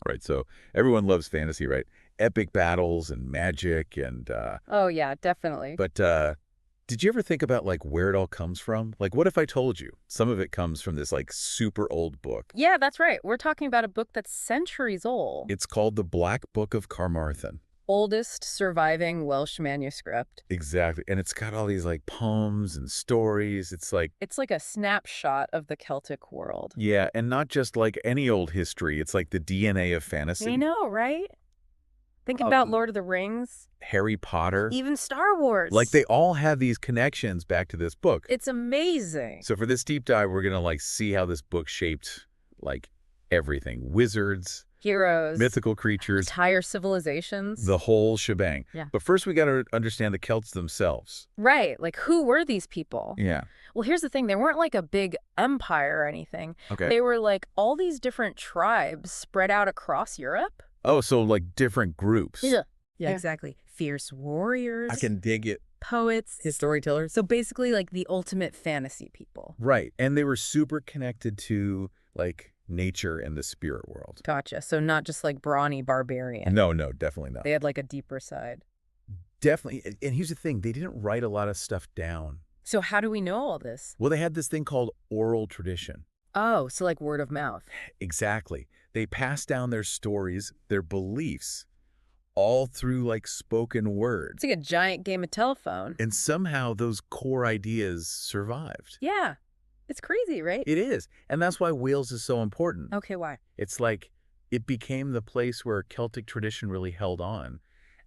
right? So everyone loves fantasy, right? Epic battles and magic and Oh, yeah, definitely. but did you ever think about like where it all comes from? Like what if I told you some of it comes from this like super old book? Yeah, that's right. We're talking about a book that's centuries old. It's called the Black Book of Carmarthen. Oldest surviving Welsh manuscript. Exactly. And it's got all these like poems and stories. It's like, It's like a snapshot of the Celtic world. yeah, and not just like any old history. It's like the DNA of fantasy. I know, right? Think Uh, about Lord of the Rings, Harry Potter. even Star Wars. Like they all have these connections back to this book. It's amazing. So for this deep dive, we're going to like see how this book shaped like everything. Wizards, Heroes, mythical creatures, entire civilizations. the whole shebang. Yeah. But first we got to understand the Celts themselves. Right. Like, who were these people? Yeah. Well, here's the thing. They weren't like a big empire or anything. Okay. They were like all these different tribes spread out across Europe. Oh, so like different groups. Yeah, Yeah. exactly. Fierce warriors. I can dig it. Poets. His storytellers. So basically like the ultimate fantasy people. Right. And they were super connected to like nature and the spirit world. Gotcha. So not just like brawny barbarian. No, definitely not. They had like a deeper side. Definitely. And here's the thing. They didn't write a lot of stuff down. So how do we know all this? Well, they had this thing called oral tradition. Oh, so like word of mouth. Exactly. They passed down their stories, their beliefs, all through like spoken words. It's like a giant game of telephone. And somehow those core ideas survived. Yeah. It's crazy, right? It is. And that's why Wales is so important. Okay, why? It's like it became the place where Celtic tradition really held on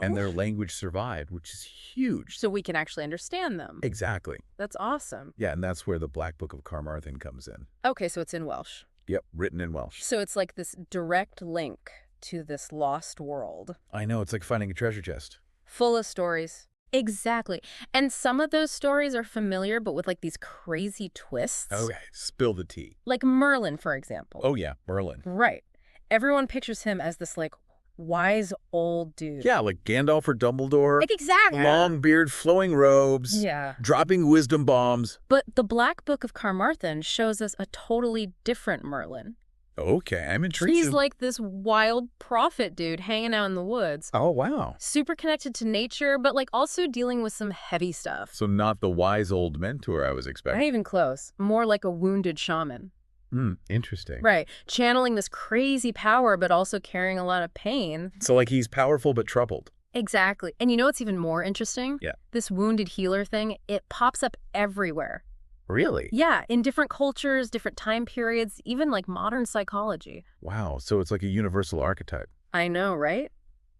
and their language survived, which is huge. So we can actually understand them. Exactly. That's awesome. Yeah, and that's where the Black Book of Carmarthen comes in. Okay, so it's in Welsh. Yep, written in Welsh. So it's like this direct link to this lost world. I know, it's like finding a treasure chest. Full of stories. Exactly. And some of those stories are familiar, but with like these crazy twists. Okay, spill the tea. Like Merlin, for example. Oh yeah, Merlin. Right. Everyone pictures him as this like wise old dude. Yeah, like Gandalf or Dumbledore. Like exactly. Long beard, flowing robes. Yeah. Dropping wisdom bombs. But the Black Book of Carmarthen shows us a totally different Merlin. Okay, I'm intrigued. He's like this wild prophet dude hanging out in the woods. Oh, wow. Super connected to nature, but like also dealing with some heavy stuff. So not the wise old mentor I was Not expecting. even close. More like a wounded shaman. Interesting. Right. Channeling this crazy power, but also carrying a lot of pain. So like he's powerful but troubled. Exactly. And you know what's even more interesting? Yeah. This wounded healer thing, it pops up everywhere. Really? Yeah, in different cultures, different time periods, even like modern psychology. Wow, so it's like a universal archetype. I know, right?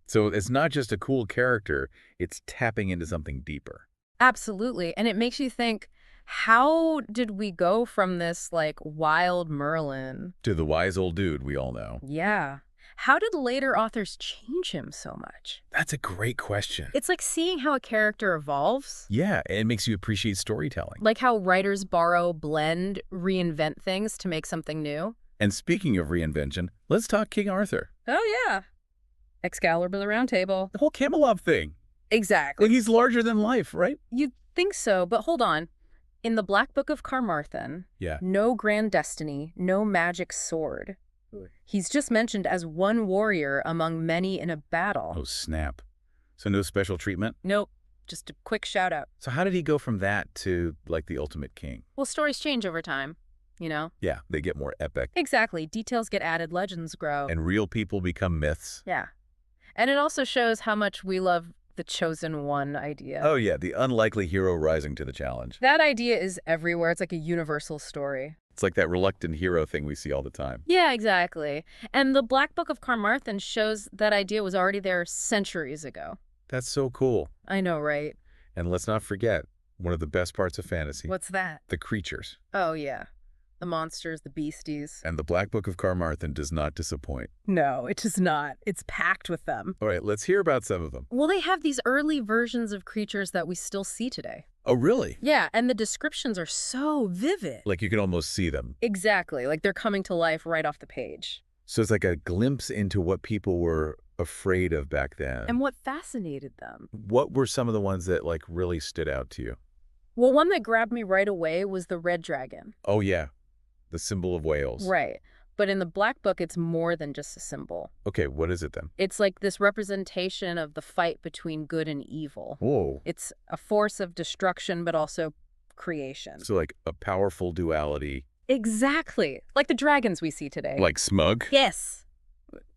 So it's not just a cool character, it's tapping into something deeper. Absolutely. And it makes you think, how did we go from this like wild Merlin? To the wise old dude we all know. Yeah. How did later authors change him so much? That's a great question. It's like seeing how a character evolves. Yeah, it makes you appreciate storytelling. Like how writers borrow, blend, reinvent things to make something new. And speaking of reinvention, let's talk King Arthur. Oh, yeah. Excalibur the Round Table. The whole Camelot thing. Exactly. Like he's larger than life, right? You'd think so, but hold on. In the Black Book of Carmarthen, Yeah. no grand destiny, no magic sword. He's just mentioned as one warrior among many in a battle. Oh, snap. So no special treatment? Nope. Just a quick shout out. So how did he go from that to, like, the ultimate king? Well, stories change over time, you know? Yeah, they get more epic. Exactly. Details get added, legends grow. And real people become myths. Yeah. And it also shows how much we love the chosen one idea. Oh, yeah, the unlikely hero rising to the challenge. That idea is everywhere. It's like a universal story. It's like that reluctant hero thing we see all the time. Yeah, exactly. And the Black Book of Carmarthen shows that idea was already there centuries ago. That's so cool. I know, right? And let's not forget, one of the best parts of fantasy. What's that? The creatures. Oh, yeah. The monsters, the beasties. And the Black Book of Carmarthen does not disappoint. No, it does not. It's packed with them. All right, let's hear about some of them. Well, they have these early versions of creatures that we still see today. Oh, really? Yeah, and the descriptions are so vivid. Like you can almost see them. Exactly, like they're coming to life right off the page. So it's like a glimpse into what people were afraid of back then. And what fascinated them? What were some of the ones that like really stood out to you? Well, one that grabbed me right away was the red dragon. Oh, yeah. The symbol of Wales. Right. But in the Black Book, it's more than just a symbol. Okay, what is it then? It's like this representation of the fight between good and evil. Whoa. It's a force of destruction, but also creation. So like a powerful duality. Exactly. Like the dragons we see today. Like Smug? Yes.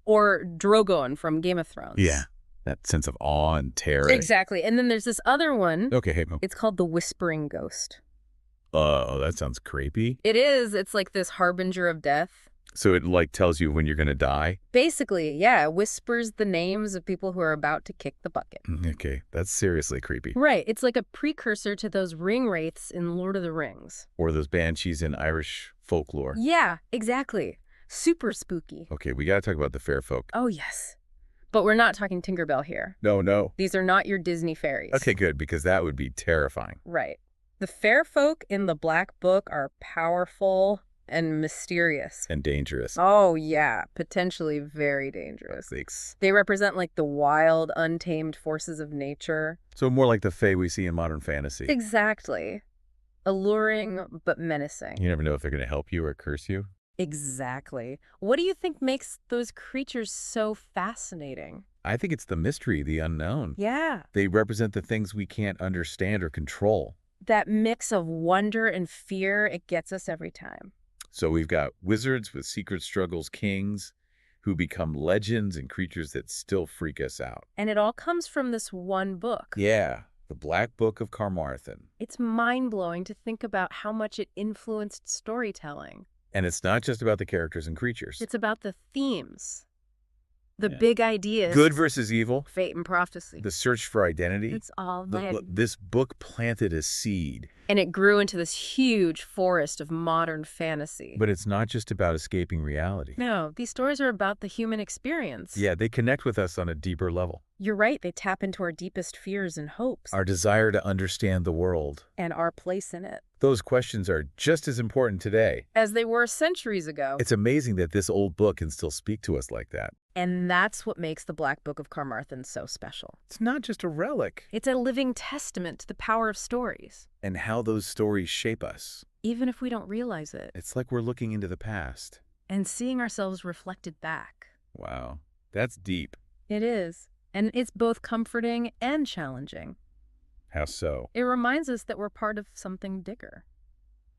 Or Drogon from Game of Thrones. Yeah. That sense of awe and terror. Exactly. And then there's this other one. Okay, hey, It's called the Whispering Ghost. Oh, that sounds creepy. It is. It's like this harbinger of death. So it like tells you when you're going to die? Basically, yeah. It whispers the names of people who are about to kick the bucket. Okay, that's seriously creepy. Right. It's like a precursor to those ring wraiths in Lord of the Rings. Or those banshees in Irish folklore. Yeah, exactly. Super spooky. Okay, we got to talk about the fair folk. Oh, yes. But we're not talking Tinkerbell here. No. These are not your Disney fairies. Okay, good, because that would be terrifying. Right. The fair folk in the Black Book are powerful and mysterious. And dangerous. Oh, yeah. Potentially very dangerous. They represent like the wild, untamed forces of nature. So more like the fae we see in modern fantasy. Exactly. Alluring, but menacing. You never know if they're going to help you or curse you. Exactly. What do you think makes those creatures so fascinating? I think it's the mystery, the unknown. Yeah. They represent the things we can't understand or control. That mix of wonder and fear, it gets us every time. So we've got wizards with secret struggles, kings who become legends and creatures that still freak us out. And it all comes from this one book. Yeah, the Black Book of Carmarthen. It's mind-blowing to think about how much it influenced storytelling. And it's not just about the characters and creatures. It's about the themes, the big ideas. Good versus evil. Fate and prophecy. The search for identity. It's all there. This book planted a seed. And it grew into this huge forest of modern fantasy. But it's not just about escaping reality. No, these stories are about the human experience. Yeah, they connect with us on a deeper level. You're right, they tap into our deepest fears and hopes. Our desire to understand the world. And our place in it. Those questions are just as important today as they were centuries ago. It's amazing that this old book can still speak to us like that. And that's what makes the Black Book of Carmarthen so special. It's not just a relic. It's a living testament to the power of stories. And how those stories shape us. Even if we don't realize it. It's like we're looking into the past. And seeing ourselves reflected back. Wow, that's deep. It is. And it's both comforting and challenging. How so? It reminds us that we're part of something bigger.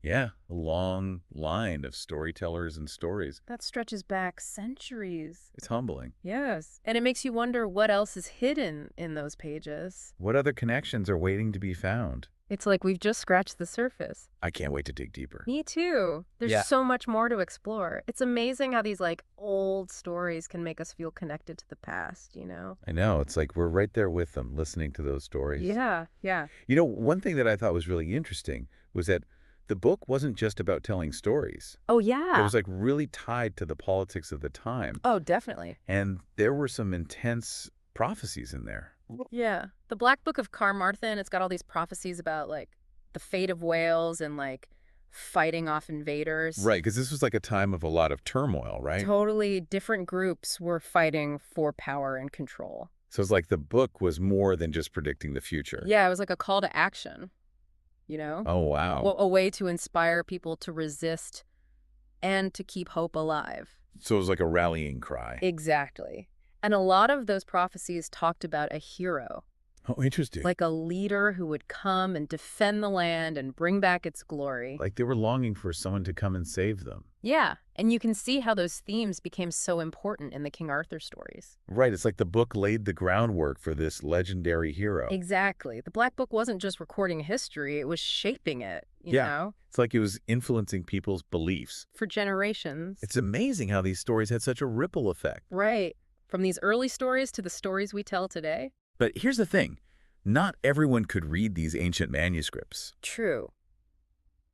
Yeah, a long line of storytellers and stories. That stretches back centuries. It's humbling. Yes. And it makes you wonder what else is hidden in those pages. What other connections are waiting to be found? It's like we've just scratched the surface. I can't wait to dig deeper. Me too. There's so much more to explore. It's amazing how these like old stories can make us feel connected to the past, you know? I know. It's like we're right there with them, listening to those stories. Yeah. You know, one thing that I thought was really interesting was that the book wasn't just about telling stories. Oh, yeah. It was like really tied to the politics of the time. Oh, definitely. And there were some intense prophecies in there. Yeah. The Black Book of Carmarthen, it's got all these prophecies about like the fate of Wales and like fighting off invaders. Right, because this was like a time of a lot of turmoil, right? Totally different groups were fighting for power and control. So it's like the book was more than just predicting the future. Yeah, it was like a call to action, you know? Oh, wow. Well, a way to inspire people to resist and to keep hope alive. So it was like a rallying cry. Exactly. And a lot of those prophecies talked about a hero. Oh, interesting. Like a leader who would come and defend the land and bring back its glory. Like they were longing for someone to come and save them. Yeah, and you can see how those themes became so important in the King Arthur stories. Right, it's like the book laid the groundwork for this legendary hero. Exactly. The Black Book wasn't just recording history, it was shaping it, you know? It's like it was influencing people's beliefs. For generations. It's amazing how these stories had such a ripple effect. Right. From these early stories to the stories we tell today. But here's the thing. Not everyone could read these ancient manuscripts. True.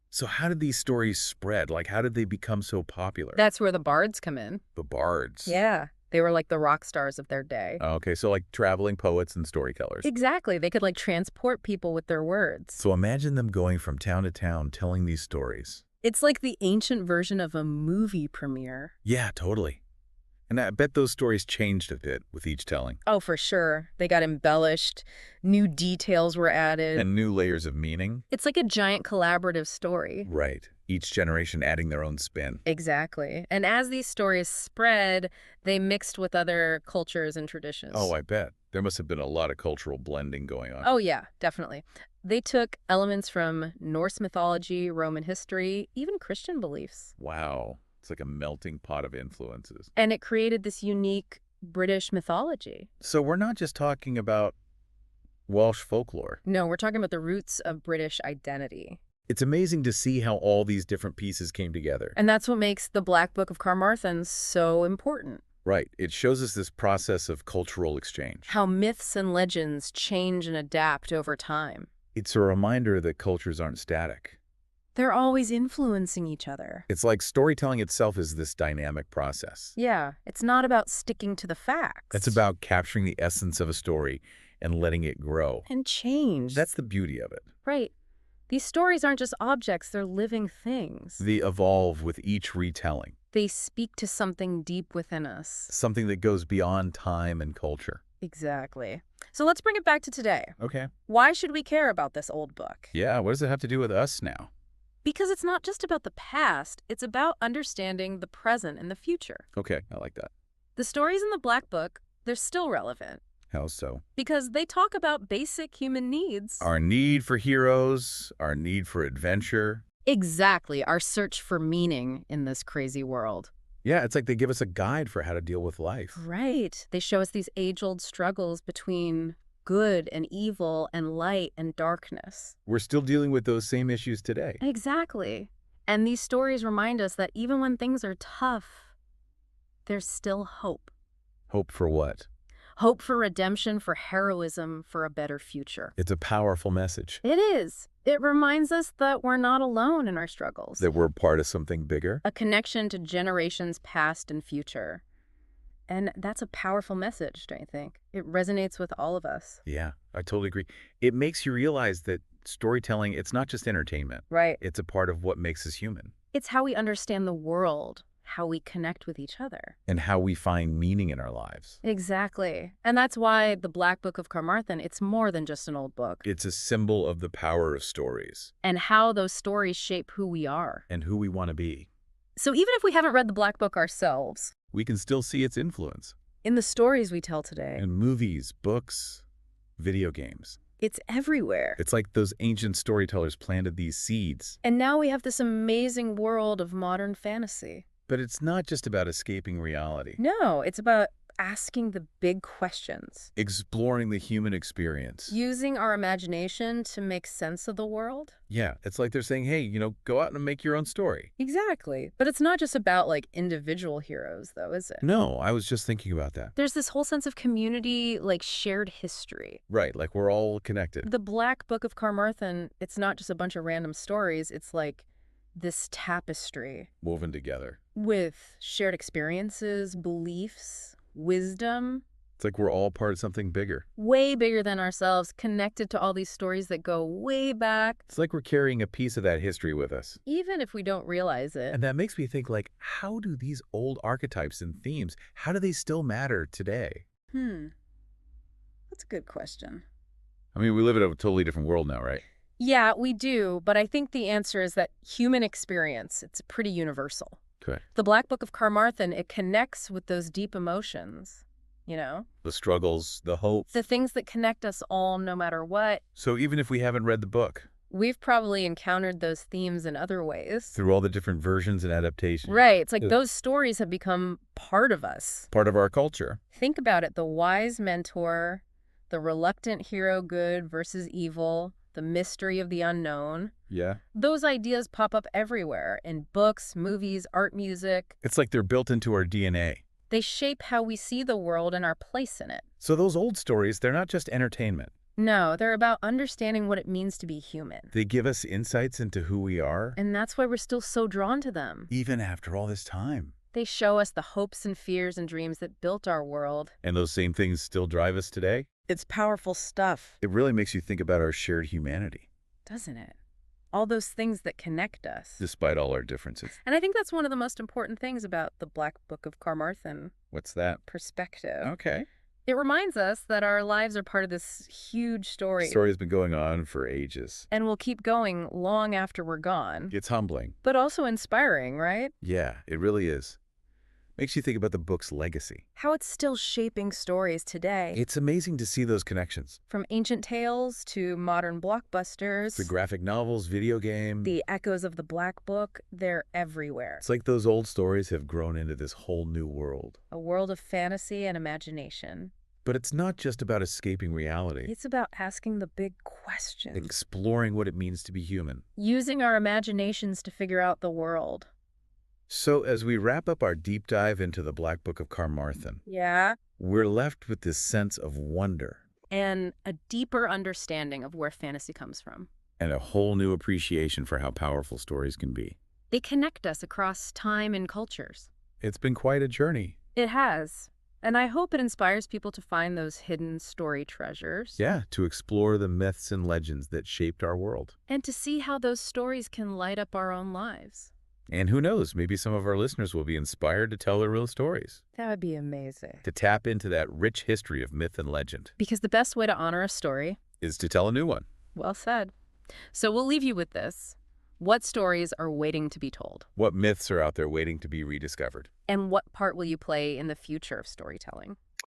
So how did these stories spread? Like, how did they become so popular? That's where the bards come in. The bards. Yeah. They were like the rock stars of their day. Okay, so like traveling poets and storytellers. Exactly. They could like transport people with their words. So imagine them going from town to town telling these stories. It's like the ancient version of a movie premiere. Yeah, totally. And I bet those stories changed a bit with each telling. Oh, for sure. They got embellished. New details were added. And new layers of meaning. It's like a giant collaborative story. Right. each generation adding their own spin. Exactly. And as these stories spread, they mixed with other cultures and Oh, traditions. I bet. There must have been a lot of cultural blending going on. Oh, yeah, definitely. They took elements from Norse mythology, Roman history, even Christian beliefs. Wow. It's like a melting pot of influences. And it created this unique British mythology. So we're not just talking about Welsh folklore. No, we're talking about the roots of British identity. It's amazing to see how all these different pieces came together. And that's what makes the Black Book of Carmarthen so important. Right. It shows us this process of cultural exchange. How myths and legends change and adapt over time. It's a reminder that cultures aren't static. They're always influencing each other. It's like storytelling itself is this dynamic process. Yeah, it's not about sticking to the facts. It's about capturing the essence of a story and letting it grow. And change. That's the beauty of it. Right. These stories aren't just objects, they're living things. They evolve with each retelling, They speak to something deep within us. something that goes beyond time and culture. Exactly. So let's bring it back to today. Okay. Why should we care about this old book? Yeah, what does it have to do with us now? Because it's not just about the past, it's about understanding the present and the future. Okay, I like that. The stories in the Black Book, they're still relevant How so? because they talk about basic human needs. Our need for heroes, our need for adventure. Exactly, our search for meaning in this crazy world. Yeah, it's like they give us a guide for how to deal with life. Right. They show us these age-old struggles between good and evil and light and darkness. We're still dealing with those same issues today. Exactly. And these stories remind us that even when things are tough, there's still hope. Hope for what? Hope for redemption, for heroism, for a better future. It's a powerful message. It is. It reminds us that we're not alone in our struggles. That we're part of something bigger. A connection to generations past and future. And that's a powerful message, don't you think? It resonates with all of us. Yeah, I totally agree. It makes you realize that storytelling, it's not just entertainment. Right. It's a part of what makes us human It's how we understand the world, how we connect with each other. and how we find meaning in our lives. Exactly. And that's why the Black Book of Carmarthen, it's more than just an old book. It's a symbol of the power of stories And how those stories shape who we are. and who we want to be. So even if we haven't read the Black Book ourselves, We can still see its influence in the stories we tell today, in movies, books, video games. it's everywhere. It's like those ancient storytellers planted these seeds. And now we have this amazing world of modern fantasy. But it's not just about escaping reality. No, it's about asking the big questions, Exploring the human experience. using our imagination to make sense of the world. Yeah, it's like they're saying, hey, go out and make your own story. Exactly. But it's not just about like individual heroes, though, is it? No, I was just thinking about that. There's this whole sense of community, like shared history. Right, like we're all connected. The Black Book of Carmarthen, it's not just a bunch of random stories. It's like this tapestry Woven together. with shared experiences, beliefs, wisdom, It's like we're all part of something bigger. way bigger than ourselves, connected to all these stories that go way back, It's like we're carrying a piece of that history with us. even if we don't realize it. And that makes me think, like, how do these old archetypes and themes, how do they still matter today? That's a good question. I mean, we live in a totally different world now, right? Yeah, we do, but I think the answer is that human experience, it's pretty universal. Okay. The Black Book of Carmarthen, it connects with those deep emotions, you know? The struggles, the hope. The things that connect us all no matter what. So even if we haven't read the book, We've probably encountered those themes in other ways. through all the different versions and adaptations. Right. It's like Yeah. those stories have become part of us. Part of our culture. Think about it. The wise mentor, the reluctant hero, good versus evil, the mystery of the unknown. Yeah. Those ideas pop up everywhere in books, movies, art, music. It's like they're built into our DNA. They shape how we see the world and our place in it. So those old stories, they're not just entertainment. No, they're about understanding what it means to be human. They give us insights into who we are, And that's why we're still so drawn to them. even after all this time. They show us the hopes and fears and dreams that built our world. And those same things still drive us today. It's powerful stuff, It really makes you think about our shared humanity, doesn't it? All those things that connect us. despite all our differences. And I think that's one of the most important things about the Black Book of Carmarthen What's that? perspective. Okay. It reminds us that our lives are part of this huge The story story has been going on for ages. and will keep going long after we're gone. It's humbling. But also inspiring, right? Yeah, it really is. Makes you think about the book's legacy. How it's still shaping stories today. It's amazing to see those connections. From ancient tales to modern blockbusters, The graphic novels, video game. the echoes of the Black Book, they're everywhere. It's like those old stories have grown into this whole new world. A world of fantasy and imagination. But it's not just about escaping reality. It's about asking the big questions. Exploring what it means to be human. Using our imaginations to figure out the world. So as we wrap up our deep dive into the Black Book of Carmarthen, Yeah. we're left with this sense of wonder And a deeper understanding of where fantasy comes from. and a whole new appreciation for how powerful stories can be. They connect us across time and cultures. It's been quite a journey. It has. And I hope it inspires people to find those hidden story treasures. Yeah, to explore the myths and legends that shaped our world. And to see how those stories can light up our own lives. And who knows, maybe some of our listeners will be inspired to tell their real stories, That would be amazing. to tap into that rich history of myth and legend, Because the best way to honor a story, is to tell a new one. well said. So we'll leave you with this. What stories are waiting to be told? What myths are out there waiting to be rediscovered? And what part will you play in the future of storytelling?